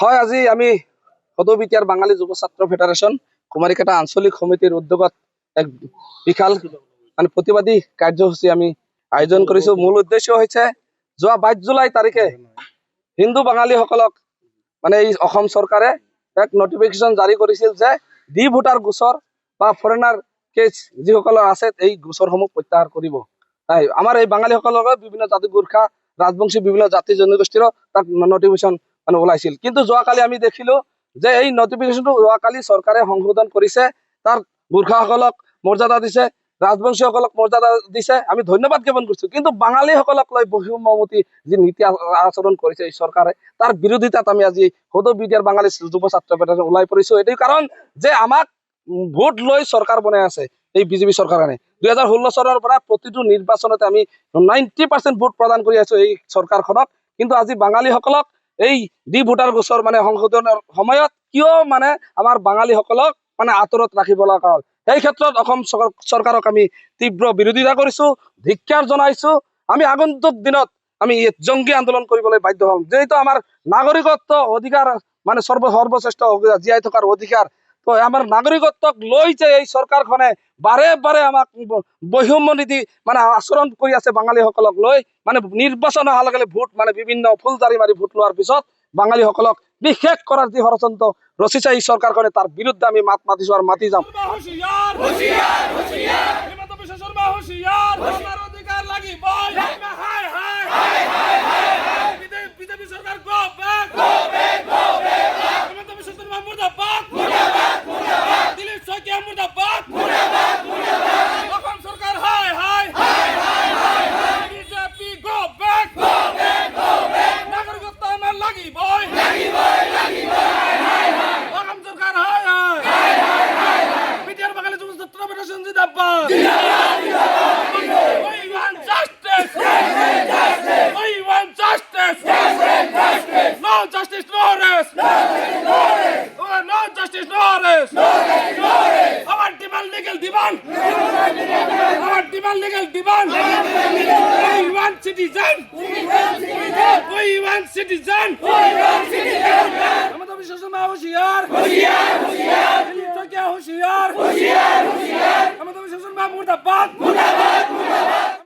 হয়, আজি আমি সদবিটিয়ার বাঙালি যুব ছাত্র ফেডারেশন কুমারিকাটা আঞ্চলিক সমিতির উদ্যোগত এক বিশাল মানে প্রতিবাদী কার্যসূচী আমি আয়োজন করেছো। মূল উদ্দেশ্য হয়েছে যোৱা 22 জুলাই তারিখে হিন্দু বাঙালি সকলক মানে এই অসম চৰকাৰে এক নোটিফিকেশন জারি করেছিল যে ডি ভোটার গোচর বা ফরেনার কেস যিসকলৰ আছে এই গোচরসমূহ প্রত্যাহার কৰিব। আমার এই বাঙালি সকলক বিভিন্ন জাতি গোর্খা রাজবংশী বিভিন্ন জাতি জনগোষ্ঠীর তাক নোটিফিকেশন মানে ওলাইছিল, কিন্তু যোৱাকালি আমি দেখিলো যে এই নোটিফিকেশনটো যোৱাকালি চৰকাৰে সংশোধন কৰিছে, তাৰ গোৰ্খাসকলক মৰ্যাদা দিছে, রাজবংশী সকলক মর্যাদা দিছে, আমি ধন্যবাদ জ্ঞাপন করছি। কিন্তু বাঙালি সকলক লৈ বৈষম্যমতী যে নীতি আচরণ করেছে এই সরকারে, তার বিরোধিতাত আমি আজি সদবিটিয়ার বাঙালি যুব ছাত্র ফেডারেশন ওলাই পড়িছো। এটাই কারণ যে আমাক ভোট লৈ সরকার বনাই আছে এই বিজেপি সরকারে। 2016 চনৰ পৰা প্ৰতিটো নিৰ্বাচনতে আমি 90% ভোট প্ৰদান কৰি আছো এই সরকারখনক, কিন্তু আজি বাঙালি সকলক এই ডি ভোটার গোচর মানে সংশোধনের সময়ত কিয় মানে আমার বাঙালি সকলক মানে আঁতৰত রাখিব লগা হল। এই ক্ষেত্ৰত অসম চৰকাৰক আমি তীব্ৰ বিৰোধিতা কৰিছো, ধিক্কাৰ জনাইছো। আমি আগন্তুক দিনত আমি জঙ্গী আন্দোলন কৰিবলৈ বাধ্য হম, যেহেতু আমাৰ নাগৰিকত্ব অধিকাৰ মানে সর্বশ্রেষ্ঠ জীয়াই থকাৰ অধিকাৰ। তো আমার নাগরিকত্বক লৈ যে এই সরকারখনে বারে বারে আমাক বৈষম্য নীতি মানে আচরণ কৰি আছে বাঙালি সকলক লৈ, মানে নির্বাচন অহাৰ লগে ভোট মানে বিভিন্ন ফুলজারি মারি ভোট লোৱাৰ পিছত বাঙালি সকলক বিশেষ করার যে ষড়যন্ত্র রচিছে এই সরকারখনে, তার বিরুদ্ধে আমি মাত মাতিছো আর মাতি যাম। Citizen!